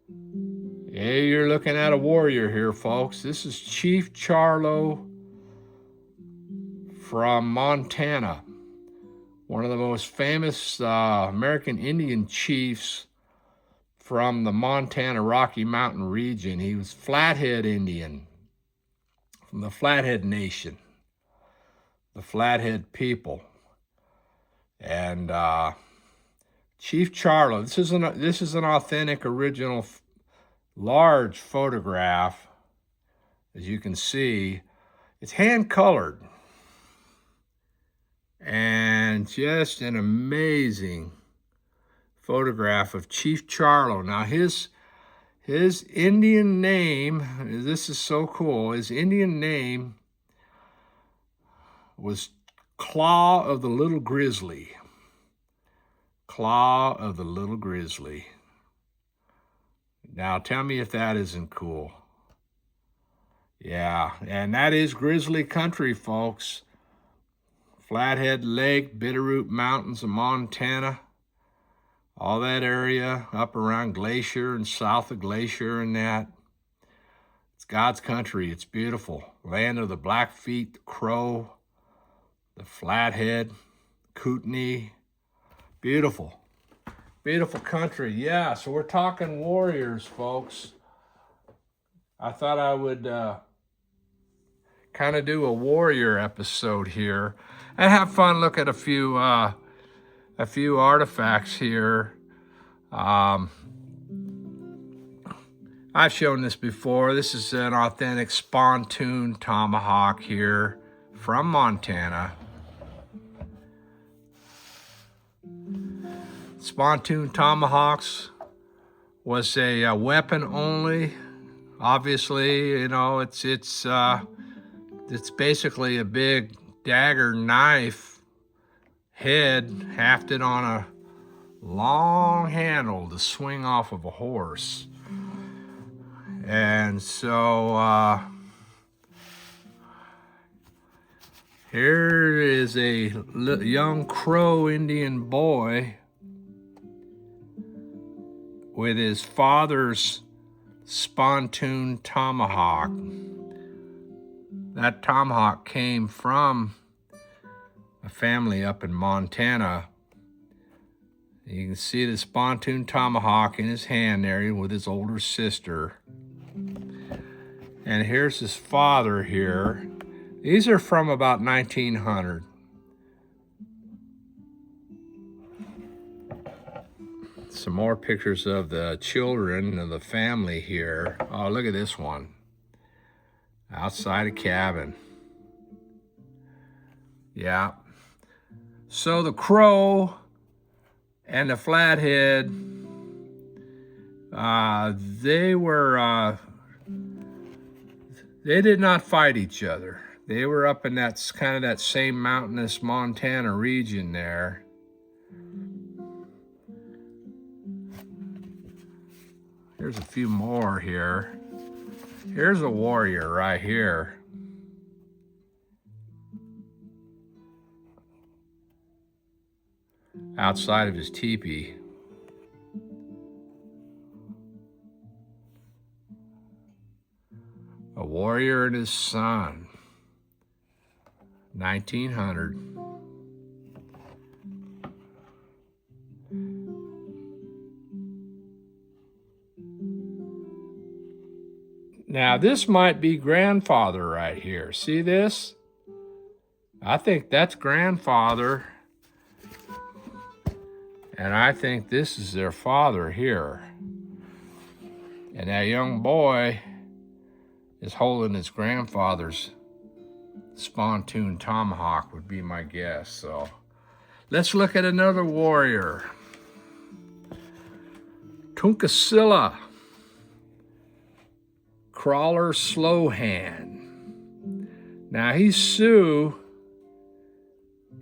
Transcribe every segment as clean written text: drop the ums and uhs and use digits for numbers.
Yeah, you're looking at a warrior here, folks. This is Chief Charlo from Montana, one of the most famous American Indian chiefs from the Montana Rocky Mountain region. He was Flathead Indian from the Flathead Nation, the Flathead people. And Chief Charlo, this is an authentic, original, large photograph. As you can see, it's hand colored, and just an amazing photograph of Chief Charlo. Now his Indian name, this is so cool, his Indian name was Claw of the Little Grizzly. Claw of the Little Grizzly. Now tell me if that isn't cool. Yeah, and that is grizzly country, folks. Flathead Lake, Bitterroot Mountains of Montana, all that area up around Glacier and south of Glacier and that. It's God's country. It's beautiful. Land of the Blackfeet, the Crow, the Flathead, Kootenai. Beautiful. Beautiful country. Yeah, so we're talking warriors, folks. I thought I would kind of do a warrior episode here and have fun, look at a few artifacts here. I've shown this before. This is an authentic spontoon tomahawk here from Montana. Spontoon tomahawks was a weapon only. Obviously, you know, it's basically a big dagger knife head hafted on a long handle to swing off of a horse. And so here is a young Crow Indian boy with his father's spontoon tomahawk. That tomahawk came from a family up in Montana. You can see the spontoon tomahawk in his hand there with his older sister. And here's his father here. These are from about 1900. Some more pictures of the children of the family here. Oh, look at this one. Outside a cabin. Yeah. So the Crow and the Flathead, they did not fight each other. They were up in that kind of that same mountainous Montana region there. Here's a few more here. Here's a warrior right here. Outside of his teepee. A warrior and his son. 1900. Now this might be grandfather right here. See this? I think that's grandfather. And I think this is their father here. And that young boy is holding his grandfather's spontoon tomahawk, would be my guess. So let's look at another warrior. Tunkasilla, Crawler Slowhand. Now he's Sioux,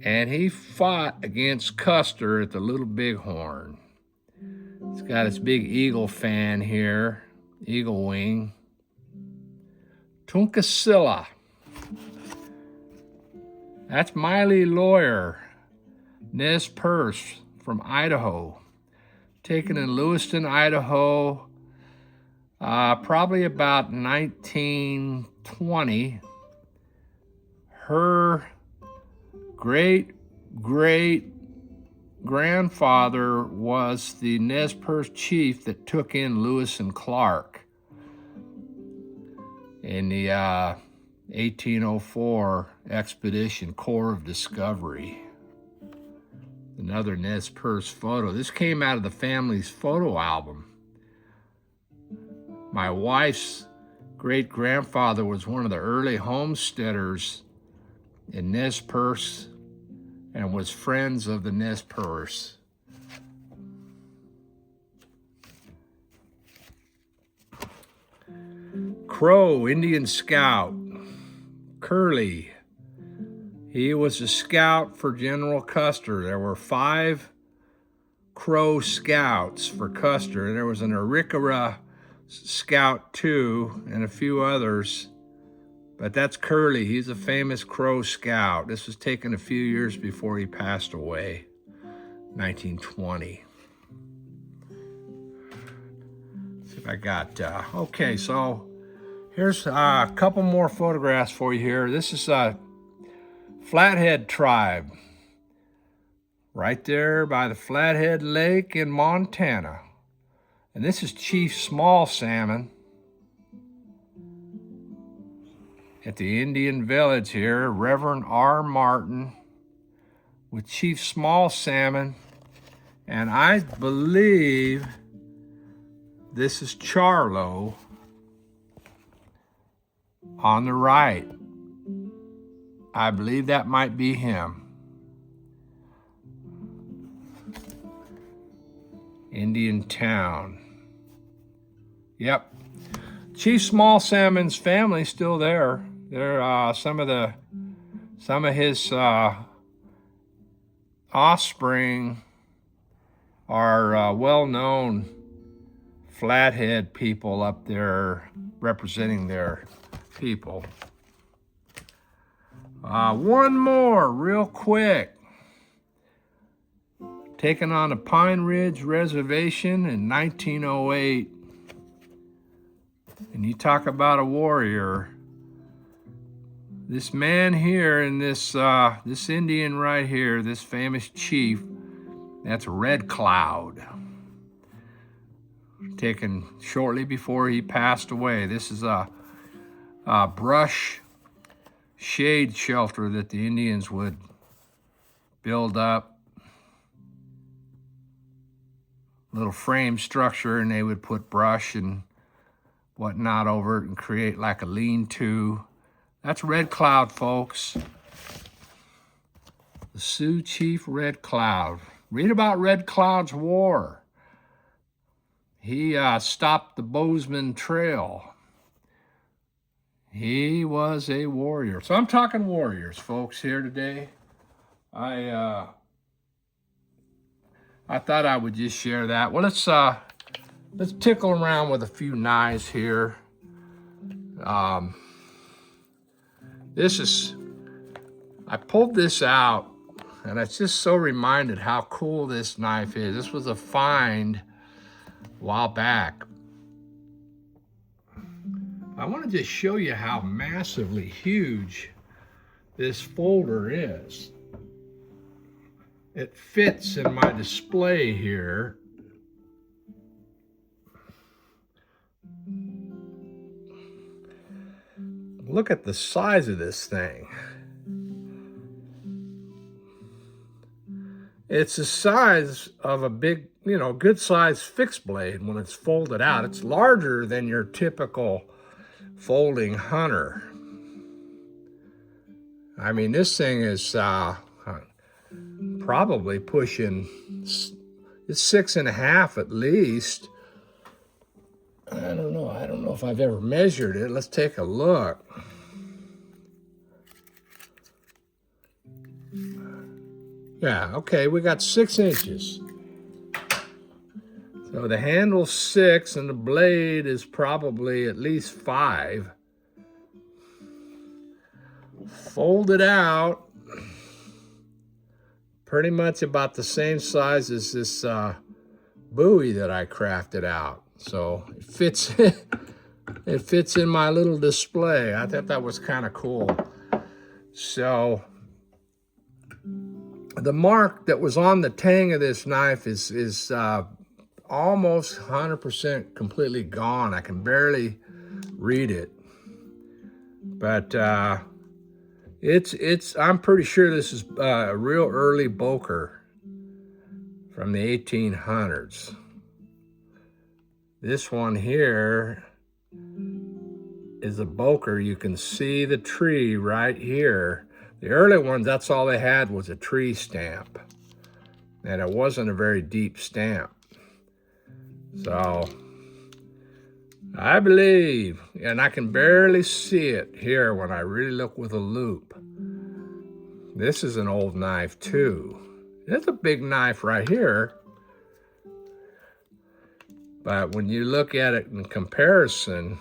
and he fought against Custer at the Little Bighorn. He's got his big eagle fan here, eagle wing. Tunkasilla. That's Miley Lawyer, Nez Perce from Idaho, taken in Lewiston, Idaho, Probably about 1920, her great grandfather was the Nez Perce chief that took in Lewis and Clark in the 1804 expedition, Corps of Discovery. Another Nez Perce photo. This came out of the family's photo album. My wife's great-grandfather was one of the early homesteaders in Nez Perce and was friends of the Nez Perce. Crow, Indian scout. Curly. He was a scout for General Custer. There were 5 Crow scouts for Custer. There was an Arikara scout too, and a few others. But that's Curly. He's a famous Crow scout. This was taken a few years before he passed away, 1920. Let's see if I got, okay, so here's a couple more photographs for you here. This is a Flathead tribe, right there by the Flathead Lake in Montana. And this is Chief Small Salmon at the Indian Village here, Reverend R. Martin with Chief Small Salmon. And I believe this is Charlo on the right. I believe that might be him. Indian Town. Yep. Chief Small Salmon's family's still there. They're some of his offspring are well-known Flathead people up there representing their people. One more real quick. Taken on the Pine Ridge Reservation in 1908. And you talk about a warrior. This man here and this Indian right here, this famous chief, that's Red Cloud. Taken shortly before he passed away. This is a brush shade shelter that the Indians would build up. Little frame structure, and they would put brush and whatnot over it and create like a lean-to. That's Red Cloud, folks. The Sioux Chief Red Cloud. Read about Red Cloud's war. He stopped the Bozeman Trail. He was a warrior. So I'm talking warriors, folks, here today. I thought I would just share that. Well, let's tickle around with a few knives here. I pulled this out, and I just so reminded how cool this knife is. This was a find a while back. I want to just show you how massively huge this folder is. It fits in my display here. Look at the size of this thing. It's the size of a big, good size fixed blade when it's folded out. It's larger than your typical folding hunter. I mean, this thing is probably pushing, it's 6.5 at least. I don't know if I've ever measured it. Let's take a look. Yeah, okay, we got 6 inches. So the handle's 6 and the blade is probably at least 5. Fold it out. Pretty much about the same size as this buoy that I crafted out. So it fits, it fits in my little display. I thought that was kind of cool. So the mark that was on the tang of this knife is almost 100% completely gone. I can barely read it. But I'm pretty sure this is a real early Boker from the 1800s. This one here is a Boker. You can see the tree right here. The early ones, that's all they had was a tree stamp. And it wasn't a very deep stamp. So I believe, and I can barely see it here when I really look with a loupe. This is an old knife too. It's a big knife right here. But when you look at it in comparison,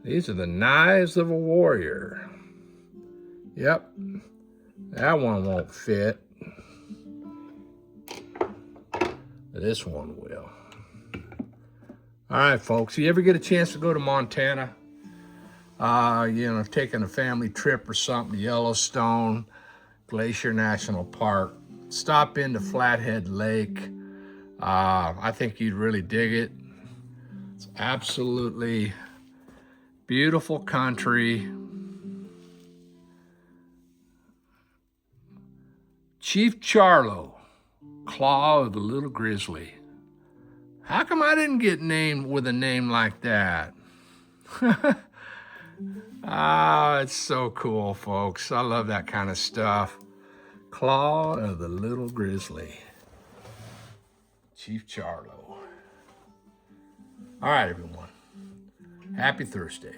these are the knives of a warrior. Yep, that one won't fit. But this one will. All right, folks, you ever get a chance to go to Montana, taking a family trip or something, Yellowstone, Glacier National Park, stop into Flathead Lake. I think you'd really dig it. It's absolutely beautiful country. Chief Charlo, Claw of the Little Grizzly. How come I didn't get named with a name like that? It's so cool, folks. I love that kind of stuff. Claw of the Little Grizzly. Chief Charlo. All right, everyone. Happy Thursday.